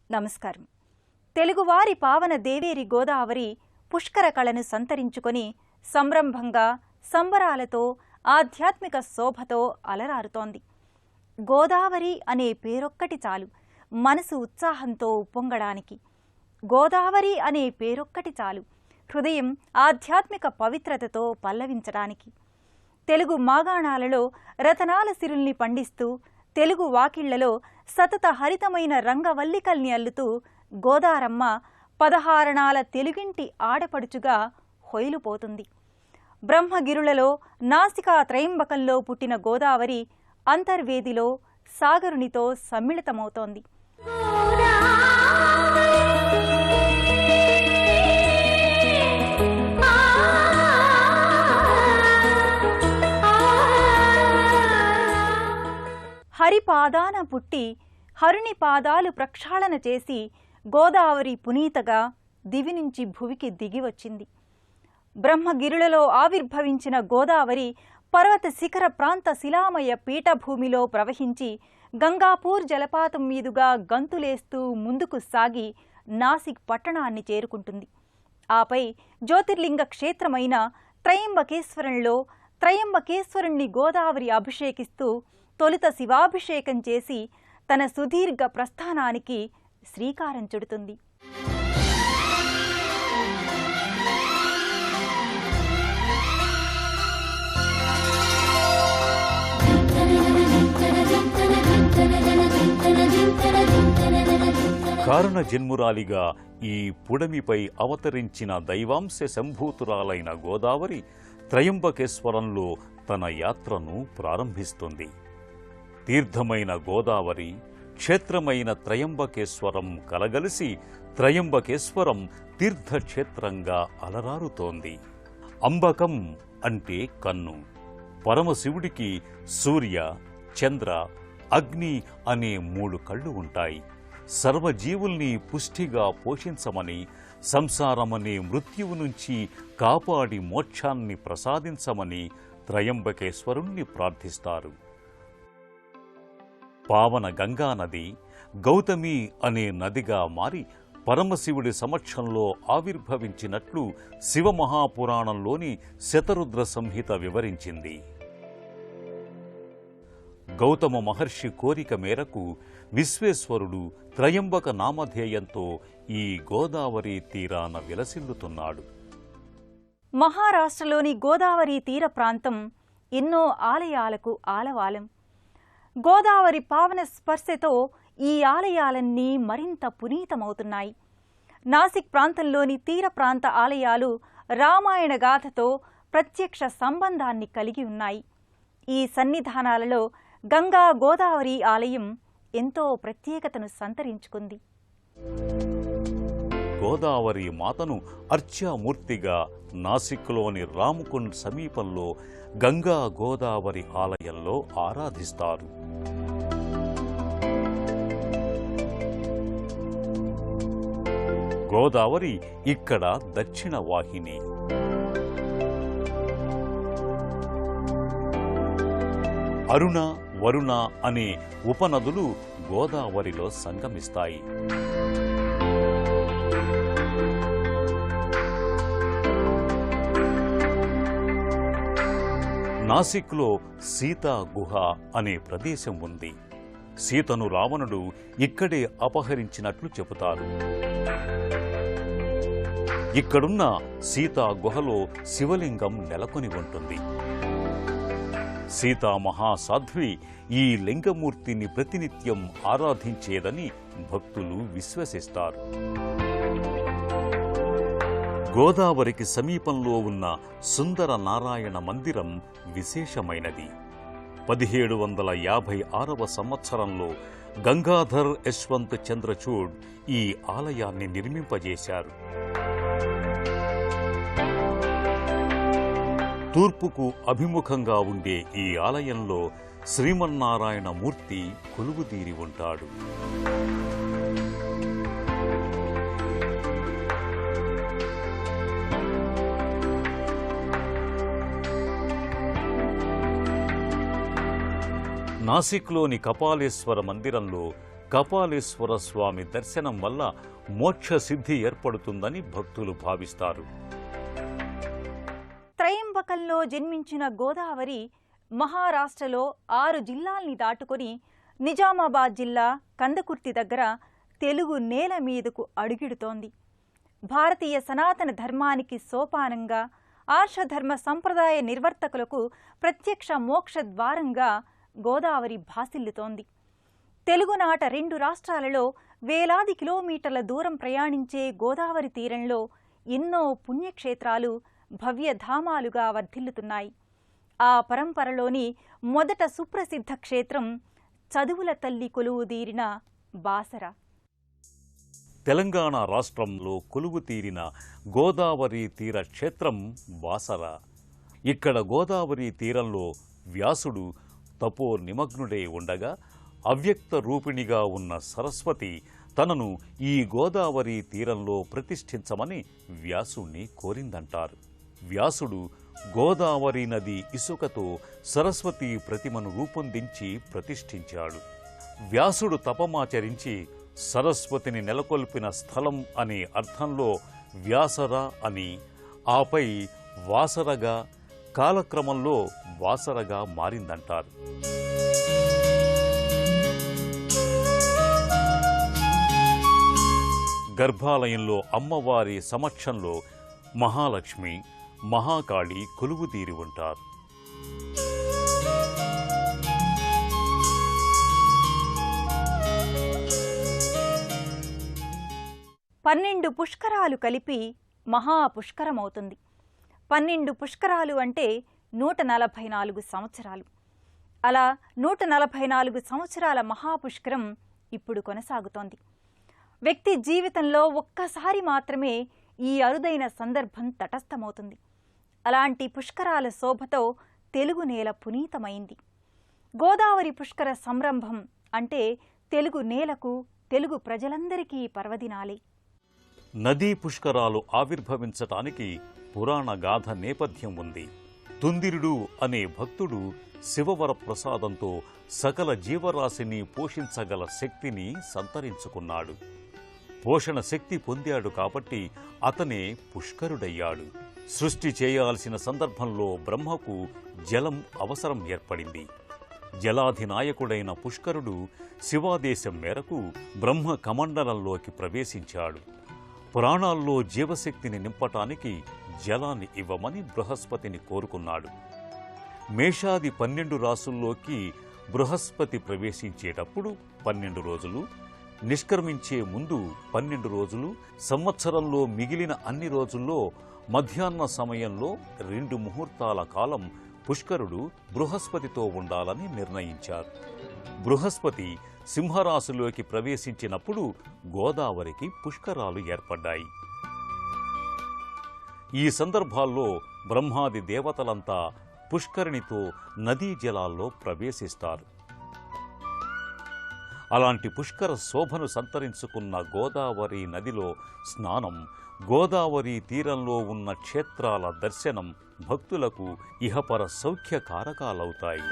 నమస్కారం. తెలుగువారి పావన దేవేరి గోదావరి పుష్కర కళను సంతరించుకొని సంరంభంగా సంబరాలతో ఆధ్యాత్మిక శోభతో అలరారుతోంది. గోదావరి అనే పేరొక్కటి చాలు మనసు ఉత్సాహంతో ఉప్పొంగడానికి. గోదావరి అనే పేరొక్కటి చాలు హృదయం ఆధ్యాత్మిక పవిత్రతతో పల్లవించడానికి. తెలుగు మాగాణాలలో రతనాల సిరుల్ని పండిస్తూ తెలుగు వాకిళ్లలో సతత హరితమైన రంగవల్లికల్ని అల్లుతూ గోదారమ్మ 16 తెలుగింటి ఆడపడుచుగా హొయిలుపోతుంది. బ్రహ్మగిరులలో నాసికా త్రయంబకంలో పుట్టిన గోదావరి అంతర్వేదిలో సాగరునితో సమ్మిళితమవుతోంది. హరిపాదాన పుట్టి హరుని పాదాలు ప్రక్షాళన చేసి గోదావరి పునీతగా దివి నుంచి భువికి దిగివచ్చింది. బ్రహ్మగిరులలో ఆవిర్భవించిన గోదావరి పర్వత శిఖర ప్రాంత శిలామయ పీఠభూమిలో ప్రవహించి గంగాపూర్ జలపాతం మీదుగా గంతులేస్తూ ముందుకు సాగి నాసిక్ పట్టణాన్ని చేరుకుంటుంది. ఆపై జ్యోతిర్లింగ క్షేత్రమైన త్రయంబకేశ్వరంలో త్రయంబకేశ్వరుణ్ణి గోదావరి అభిషేకిస్తూ తొలుత శివాభిషేకం చేసి తన సుదీర్ఘ ప్రస్థానానికి శ్రీకారం చుడుతుంది. కారణ జన్మురాలిగా ఈ పుడమిపై అవతరించిన దైవాంశ సంభూతురాలైన గోదావరి త్రయంబకేశ్వరంలో తన యాత్రను ప్రారంభిస్తుంది. తీర్థమైన గోదావరి క్షేత్రమైన త్రయంబకేశ్వరం కలగలిసి త్రయంబకేశ్వరం తీర్థక్షేత్రంగా అలరారుతోంది. అంబకం అంటే కన్ను. పరమశివుడికి సూర్య, చంద్ర, అగ్ని అనే 3 కళ్ళు ఉంటాయి. సర్వజీవుల్ని పుష్టిగా పోషించమని, సంసారమనే మృత్యువు నుంచి కాపాడి మోక్షాన్ని ప్రసాదించమని త్రయంబకేశ్వరుణ్ణి ప్రార్థిస్తారు. పావన గంగానది గౌతమి అనే నదిగా మారి పరమశివుడి సమక్షంలో ఆవిర్భవించినట్లు శివమహాపురాణంలోని శతరుద్ర సంహిత వివరించింది. గౌతమ మహర్షి కోరిక మేరకు విశ్వేశ్వరుడు త్రయంబక నామధేయంతో ఈ గోదావరి తీరాన విలసిల్లుతున్నాడు. మహారాష్ట్రలోని గోదావరి తీర ప్రాంతం ఎన్నో ఆలయాలకు ఆలవాలం. గోదావరి పావన స్పర్శతో ఈ ఆలయాలన్నీ మరింత పునీతమవుతున్నాయి. నాసిక్ ప్రాంతంలోని తీర ప్రాంత ఆలయాలు రామాయణ గాథతో ప్రత్యక్ష సంబంధాన్ని కలిగి ఉన్నాయి. ఈ సన్నిధానాలలో గంగా గోదావరి ఆలయం ఎంతో ప్రత్యేకతను సంతరించుకుంది. గోదావరి మాతను అర్చామూర్తిగా నాసిక్లోని రామకుండ్ సమీపంలో గంగా గోదావరి ఆలయంలో ఆరాధిస్తారు. గోదావరి ఇక్కడ దక్షిణ వాహిని. అరుణ, వరుణ అనే ఉపనదులు గోదావరిలో సంగమిస్తాయి. నాసిక్లో సీతా గుహ అనే ప్రదేశం ఉంది. సీతను రావణుడు ఇక్కడే అపహరించినట్లు చెబుతారు. ఇక్కడున్న సీతా గుహలో శివలింగం నెలకొని ఉంటుంది. సీతా మహాసాధ్వి ఈ లింగమూర్తిని ప్రతినిత్యం ఆరాధించేదని భక్తులు విశ్వసిస్తారు. గోదావరికి సమీపంలో ఉన్న సుందర నారాయణ మందిరం విశేషమైనది. 1756వ సంవత్సరంలో గంగాధర్ యశ్వంత్ చంద్రచూడ్ ఈ ఆలయాన్ని నిర్మింపజేశారు. తూర్పుకు అభిముఖంగా ఉండే ఈ ఆలయంలో శ్రీమన్నారాయణ మూర్తి కొలువుదీరి ఉంటాడు. నాసిక్లోని కపాలేశ్వర మందిరంలో కపాలేశ్వర స్వామి దర్శనం వల్ల మోక్ష సిద్ధి ఏర్పడుతుందని భక్తులు భావిస్తారు. త్రయంబకంలో జన్మించిన గోదావరి మహారాష్ట్రలో 6 జిల్లాల్ని దాటుకొని నిజామాబాద్ జిల్లా కందకుర్తి దగ్గర తెలుగు నేల మీదకు అడుగిడుతోంది. భారతీయ సనాతన ధర్మానికి సోపానంగా, ఆర్షధర్మ సంప్రదాయ నిర్వర్తకులకు ప్రత్యక్ష మోక్ష ద్వారంగా గోదావరి భాసిల్లుతోంది. తెలుగునాట 2 రాష్ట్రాలలో వేలాది కిలోమీటర్ల దూరం ప్రయాణించే గోదావరి తీరంలో ఎన్నో పుణ్యక్షేత్రాలు భవ్యధామాలుగా వర్ధిల్లుతున్నాయి. ఆ పరంపరలోని మొదట సుప్రసిద్ధ క్షేత్రం చదువుల తల్లి కొలువుదీరిన బాసర. తెలంగాణ రాష్ట్రంలో కొలువుతీరిన గోదావరి తీర క్షేత్రం బాసర. ఇక్కడ గోదావరి తీరంలో వ్యాసుడు తపో నిమగ్నుడై ఉండగా అవ్యక్త రూపిణిగా ఉన్న సరస్వతి తనను ఈ గోదావరి తీరంలో ప్రతిష్ఠించమని వ్యాసుణ్ణి కోరిందంటారు. వ్యాసుడు గోదావరి నది ఇసుకతో సరస్వతి ప్రతిమను రూపొందించి ప్రతిష్ఠించాడు. వ్యాసుడు తపమాచరించి సరస్వతిని నెలకొల్పిన స్థలం అనే అర్థంలో వ్యాసర అని, ఆపై వాసరగా, కాలక్రమంలో వాసరగా మారిందంటారు. గర్భాలయంలో అమ్మవారి సమక్షంలో మహాలక్ష్మి, మహాకాళి కొలువుదీరి ఉంటారు. పన్నెండు పుష్కరాలు కలిపి మహాపుష్కరమవుతుంది. 12 పుష్కరాలు అంటే 144 సంవత్సరాలు. అలా 144 సంవత్సరాల మహాపుష్కరం ఇప్పుడు కొనసాగుతోంది. వ్యక్తి జీవితంలో ఒక్కసారి మాత్రమే ఈ అరుదైన సందర్భం తటస్థమవుతుంది. అలాంటి పుష్కరాల శోభతో తెలుగు నేల పునీతమైంది. గోదావరి పుష్కర సంరంభం అంటే తెలుగు నేలకు, తెలుగు ప్రజలందరికీ పర్వదినాలే. నదీ పుష్కరాలు ఆవిర్భవించటానికి పురాణ గాథ నేపథ్యం ఉంది. తుందిరుడు అనే భక్తుడు శివవర ప్రసాదంతో సకల జీవరాశిని పోషించగల శక్తిని సంతరించుకున్నాడు. పోషణ శక్తి పొందాడు కాబట్టి అతనే పుష్కరుడయ్యాడు. సృష్టి చేయాల్సిన సందర్భంలో బ్రహ్మకు జలం అవసరం ఏర్పడింది. జలాధినాయకుడైన పుష్కరుడు శివాదేశం మేరకు బ్రహ్మ కమండలంలోకి ప్రవేశించాడు. పురాణాల్లో జీవశక్తిని నింపటానికి జలాన్ని ఇవ్వమని బృహస్పతిని కోరుకున్నాడు. మేషాది 12 రాసుల్లోకి బృహస్పతి ప్రవేశించేటప్పుడు 12 రోజులు, నిష్క్రమించే ముందు 12 రోజులు, సంవత్సరంలో మిగిలిన అన్ని రోజుల్లో మధ్యాహ్న సమయంలో 2 ముహూర్తాల కాలం పుష్కరుడు బృహస్పతితో ఉండాలని నిర్ణయించారు. బృహస్పతి సింహరాశిలోకి ప్రవేశించినప్పుడు గోదావరికి పుష్కరాలు ఏర్పడ్డాయి. ఈ సందర్భాల్లో బ్రహ్మాది దేవతలంతా పుష్కరిణితో నదీ జలాల్లో ప్రవేశిస్తారు. అలాంటి పుష్కర శోభను సంతరించుకున్న గోదావరి నదిలో స్నానం, గోదావరి తీరంలో ఉన్న క్షేత్రాల దర్శనం భక్తులకు ఇహపర సౌఖ్య కారకాలవుతాయి.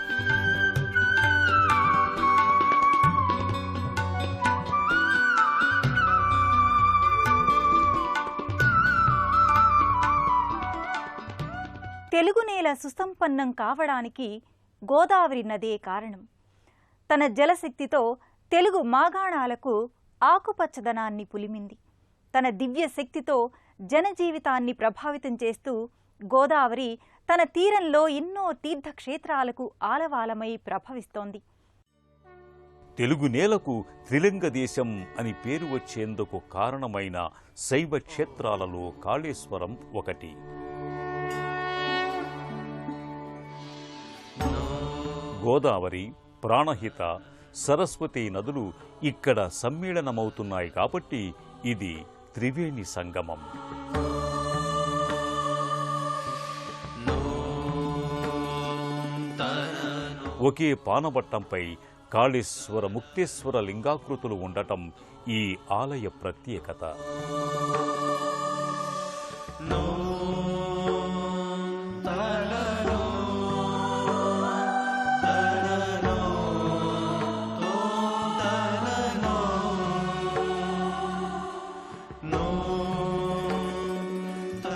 తెలుగు నేల సుసంపన్నం కావడానికి గోదావరి నదే కారణం. తన జలశక్తితో తెలుగు మాగాణాలకు ఆకుపచ్చదనాన్ని పులిమింది. తన దివ్య శక్తితో జనజీవితాన్ని ప్రభావితం చేస్తూ గోదావరి తన తీరంలో ఎన్నో తీర్థక్షేత్రాలకు ఆలవాలమై ప్రభవిస్తోంది. తెలుగు నేలకు త్రిలింగ దేశం అని పేరు వచ్చేందుకు కారణమైన శైవ క్షేత్రాలలో కాళేశ్వరం ఒకటి. గోదావరి, ప్రాణహిత, సరస్వతి నదులు ఇక్కడ సమ్మేళనమవుతున్నాయి కాబట్టి ఇది త్రివేణి సంగమం. ఒకే పానబట్టంపై కాళేశ్వర, ముక్తేశ్వర లింగాకృతులు ఉండటం ఈ ఆలయ ప్రత్యేకత.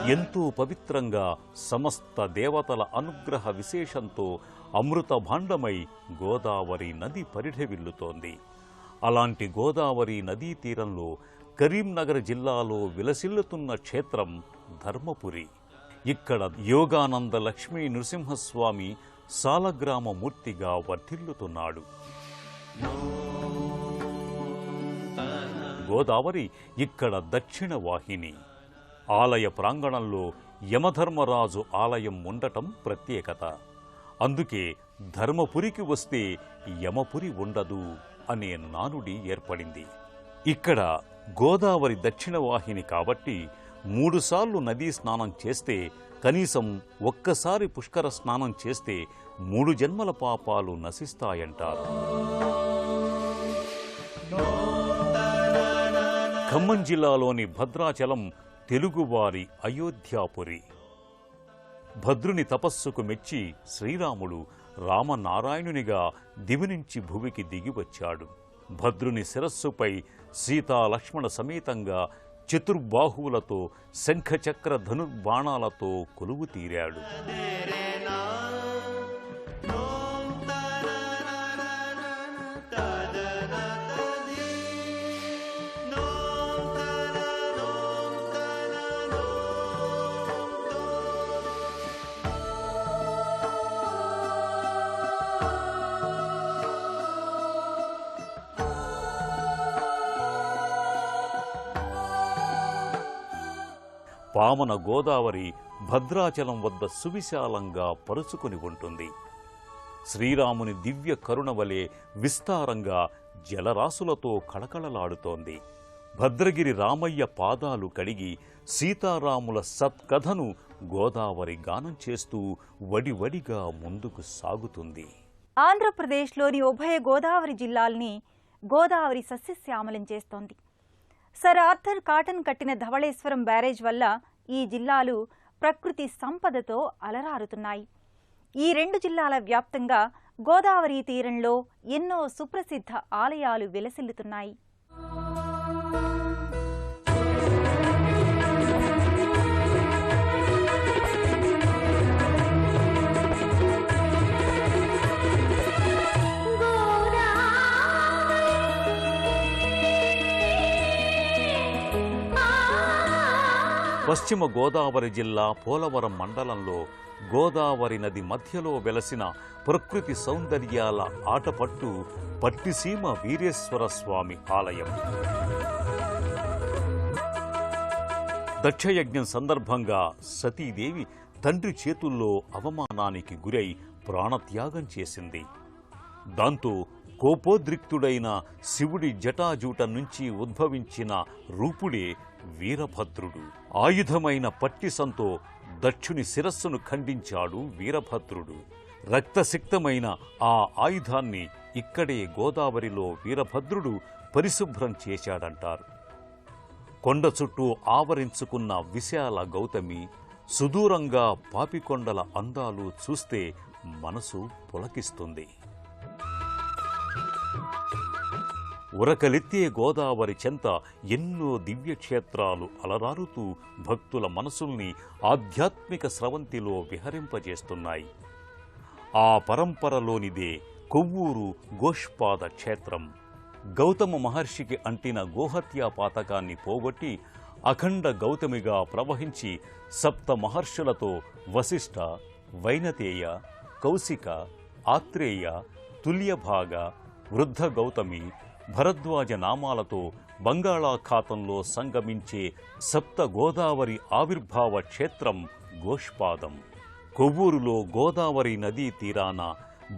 ఎంతో పవిత్రంగా సమస్త దేవతల అనుగ్రహ విశేషంతో అమృత భాండమై గోదావరి నది పరిఢవిల్లుతోంది. అలాంటి గోదావరి నదీ తీరంలో కరీంనగర్ జిల్లాలో విలసిల్లుతున్న క్షేత్రం ధర్మపురి. ఇక్కడ యోగానంద లక్ష్మీ నృసింహస్వామి సాలగ్రామ మూర్తిగా వర్ధిల్లుతున్నాడు. గోదావరి ఇక్కడ దక్షిణ వాహిని. ఆలయ ప్రాంగణంలో యమధర్మరాజు ఆలయం ఉండటం ప్రత్యేకత. అందుకే ధర్మపురికి వస్తే యమపురి ఉండదు అనే నానుడి ఏర్పడింది. ఇక్కడ గోదావరి దక్షిణ వాహిని కాబట్టి 3 సార్లు నదీ స్నానం చేస్తే, కనీసం ఒక్కసారి పుష్కర స్నానం చేస్తే 3 జన్మల పాపాలు నశిస్తాయంటారు. ఖమ్మం జిల్లాలోని భద్రాచలం తెలుగువారి అయోధ్యాపురి. భద్రుని తపస్సుకు మెచ్చి శ్రీరాముడు రామనారాయణునిగా దివి నుంచి భువికి దిగివచ్చాడు. భద్రుని శిరస్సుపై సీతాలక్ష్మణ సమేతంగా చతుర్బాహువులతో శంఖచక్ర ధనుర్బాణాలతో కొలువు తీరాడు. పావన గోదావరి భద్రాచలం వద్ద సువిశాలంగా పరుచుకుని ఉంటుంది. శ్రీరాముని దివ్య కరుణ వలె విస్తారంగా జలరాశులతో కళకళలాడుతోంది. భద్రగిరి రామయ్య పాదాలు కడిగి సీతారాముల సత్కథను గోదావరి గానం చేస్తూ వడివడిగా ముందుకు సాగుతుంది. ఆంధ్రప్రదేశ్లోని ఉభయ గోదావరి జిల్లాల్ని గోదావరి సస్యశ్యామలం చేస్తోంది. సర్ ఆర్థర్ కాటన్ కట్టిన ధవళేశ్వరం బ్యారేజ్ వల్ల ఈ జిల్లాలు ప్రకృతి సంపదతో అలరారుతున్నాయి. ఈ 2 జిల్లాల వ్యాప్తంగా గోదావరి తీరంలో ఎన్నో సుప్రసిద్ధ ఆలయాలు విలసిల్లుతున్నాయి. పశ్చిమ గోదావరి జిల్లా పోలవరం మండలంలో గోదావరి నది మధ్యలో వెలసిన ప్రకృతి సౌందర్యాల ఆటపట్టు పట్టిసీమ వీరేశ్వర స్వామి ఆలయం. దక్షయజ్ఞం సందర్భంగా సతీదేవి తండ్రి చేతుల్లో అవమానానికి గురై ప్రాణత్యాగం చేసింది. దాంతో కోపోద్రిక్తుడైన శివుడి జటాజూట నుంచి ఉద్భవించిన రూపుడే వీరభద్రుడు. ఆయుధమైన పట్టిసంతో దక్షుని శిరస్సును ఖండించాడు వీరభద్రుడు. రక్తసిక్తమైన ఆ ఆయుధాన్ని ఇక్కడే గోదావరిలో వీరభద్రుడు పరిశుభ్రం చేశాడంటారు. కొండ చుట్టూ ఆవరించుకున్న విశాల గౌతమి, సుదూరంగా పాపికొండల అందాలు చూస్తే మనసు పులకిస్తుంది. ఉరకలెత్తే గోదావరి చెంత ఎన్నో దివ్యక్షేత్రాలు అలరారుతూ భక్తుల మనసుల్ని ఆధ్యాత్మిక స్రవంతిలో విహరింపజేస్తున్నాయి. ఆ పరంపరలోనిదే కొవ్వూరు గోష్పాద క్షేత్రం. గౌతమ మహర్షికి అంటిన గోహత్యా పాతకాన్ని పోగొట్టి అఖండ గౌతమిగా ప్రవహించి సప్త మహర్షులతో వశిష్ఠ, వైనతేయ, కౌశిక, ఆత్రేయ, తుల్యభాగ, వృద్ధ గౌతమి, భరద్వాజ నామాలతో బంగాళాఖాతంలో సంగమించే సప్త గోదావరి ఆవిర్భావ క్షేత్రం గోష్పాదం. కొవ్వూరులో గోదావరి నదీ తీరాన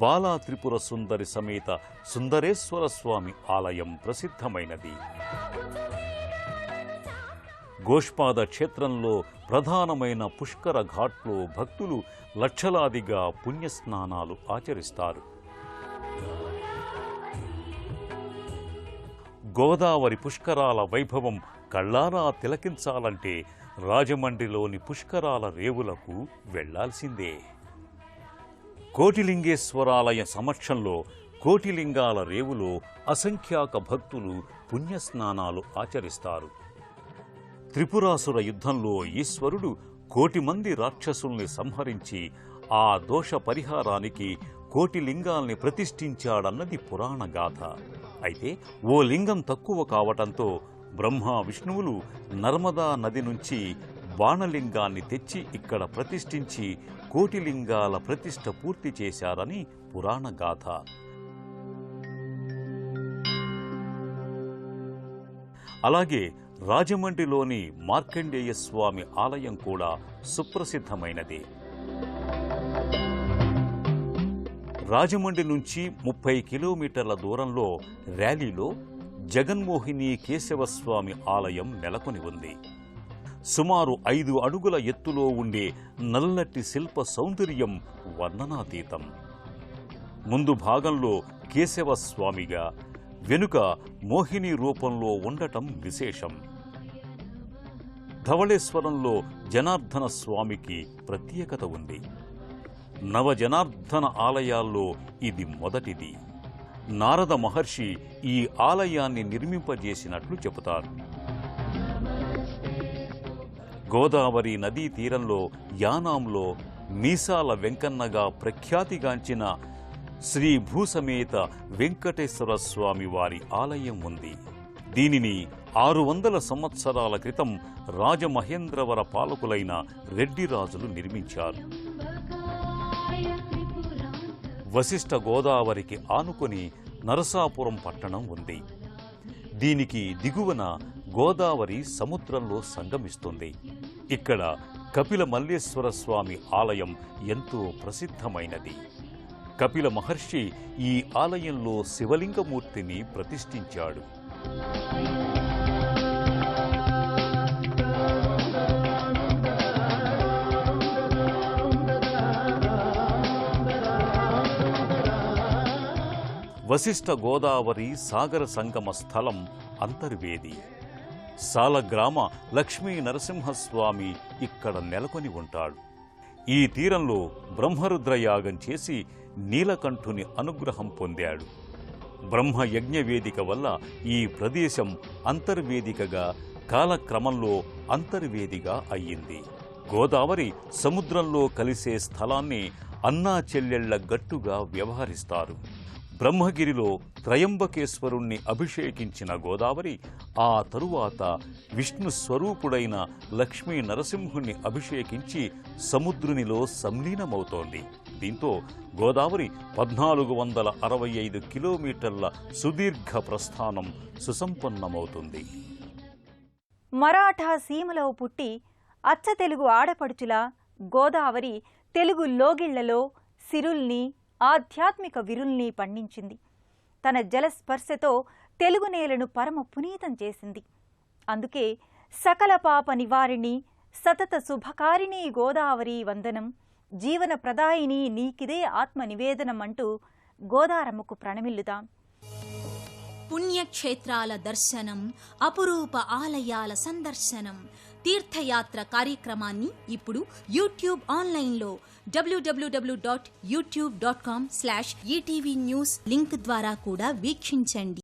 బాలా త్రిపుర సుందరి సమేత సుందరేశ్వర స్వామి ఆలయం ప్రసిద్ధమైనది. గోష్పాద క్షేత్రంలో ప్రధానమైన పుష్కర ఘాట్లో భక్తులు లక్షలాదిగా పుణ్యస్నానాలు ఆచరిస్తారు. గోదావరి పుష్కరాల వైభవం కళ్ళారా తిలకించాలంటే రాజమండ్రిలోని పుష్కరాల రేవులకు వెళ్లాల్సిందే. కోటిలింగేశ్వరాలయ సమక్షంలో కోటిలింగాల రేవులో అసంఖ్యాక భక్తులు పుణ్యస్నానాలు ఆచరిస్తారు. త్రిపురాసుర యుద్ధంలో ఈశ్వరుడు కోటి మంది రాక్షసుల్ని సంహరించి ఆ దోష పరిహారానికి కోటి లింగాల్ని ప్రతిష్ఠించాడన్నది పురాణ గాథ. అయితే ఓ లింగం తక్కువ కావటంతో బ్రహ్మ విష్ణువులు నర్మదా నది నుంచి బాణలింగాన్ని తెచ్చి ఇక్కడ ప్రతిష్ఠించి కోటి లింగాల ప్రతిష్ఠ పూర్తి చేశారని పురాణ గాథ. అలాగే రాజమండ్రిలోని మార్కండేయ స్వామి ఆలయం కూడా సుప్రసిద్ధమైనది. రాజమండ్రి నుంచి 30 కిలోమీటర్ల దూరంలో ర్యాలీలో జగన్మోహిని కేశవస్వామి ఆలయం నెలకొని ఉంది. సుమారు 5 అడుగుల ఎత్తులో ఉండే నల్లటి శిల్ప సౌందర్యం వర్ణనాతీతం. ముందు భాగంలో కేశవస్వామిగా, వెనుక మోహిని రూపంలో ఉండటం విశేషం. ధవళేశ్వరంలో జనార్దన స్వామికి ప్రత్యేకత ఉంది. నవజనార్దన ఆలయాల్లో ఇది మొదటిది. నారద మహర్షి ఈ ఆలయాన్ని నిర్మింపజేసినట్లు చెబుతారు. గోదావరి నదీ తీరంలో యానాంలో మీసాల వెంకన్నగా ప్రఖ్యాతిగాంచిన శ్రీ భూసమేత వెంకటేశ్వర స్వామి వారి ఆలయం ఉంది. దీనిని 600 సంవత్సరాల క్రితం రాజమహేంద్రవర పాలకులైన రెడ్డి రాజులు నిర్మించారు. వశిష్ఠ గోదావరికి ఆనుకొని నరసాపురం పట్టణం ఉంది. దీనికి దిగువన గోదావరి సముద్రంలో సంగమిస్తుంది. ఇక్కడ కపిల మల్లేశ్వర స్వామి ఆలయం ఎంతో ప్రసిద్ధమైనది. కపిల మహర్షి ఈ ఆలయంలో శివలింగమూర్తిని ప్రతిష్ఠించాడు. వశిష్ఠ గోదావరి సాగర సంగమ స్థలం అంతర్వేది. సాలగ్రామ లక్ష్మీ నరసింహస్వామి ఇక్కడ నెలకొని ఉంటాడు. ఈ తీరంలో బ్రహ్మరుద్రయాగం చేసి నీలకంఠుని అనుగ్రహం పొందాడు. బ్రహ్మ యజ్ఞవేదిక వల్ల ఈ ప్రదేశం అంతర్వేదికగా కాలక్రమంలో అంతర్వేదిగా అయ్యింది. గోదావరి సముద్రంలో కలిసే స్థలాన్ని అన్నా చెల్లెళ్ల గట్టుగా వ్యవహరిస్తారు. బ్రహ్మగిరిలో త్రయంబకేశ్వరుణ్ణి అభిషేకించిన గోదావరి ఆ తరువాత విష్ణు స్వరూపుడైన లక్ష్మీ నరసింహుణ్ణి అభిషేకించి సముద్రునిలో సంలీనమవుతోంది. దీంతో గోదావరి 1465 కిలోమీటర్ల సుదీర్ఘ ప్రస్థానం సుసంపన్నమవుతుంది. మరాఠా సీమలో పుట్టి అచ్చ తెలుగు ఆడపడుచుల గోదావరి తెలుగు లోగిళ్లలో సిరుల్ని, ఆధ్యాత్మిక విరుల్ని పండించింది. తన జలస్పర్శతో తెలుగు నేలను పరమ పునీతం చేసింది. అందుకే సకల పాప నివారిణి, సతత శుభకారిణి గోదావరి వందనం, జీవన ప్రదాయిని నీకిదే ఆత్మ నివేదనం అంటూ గోదారమ్మకు ప్రణమిల్లుదాం. పుణ్యక్షేత్రాల దర్శనం, అపురూప ఆలయాల సందర్శనం, తీర్థయాత్ర కార్యక్రమాన్ని ఇప్పుడు యూట్యూబ్ ఆన్లైన్లో www.youtube.com/etv news లింక్ ద్వారా కూడా వీక్షించండి.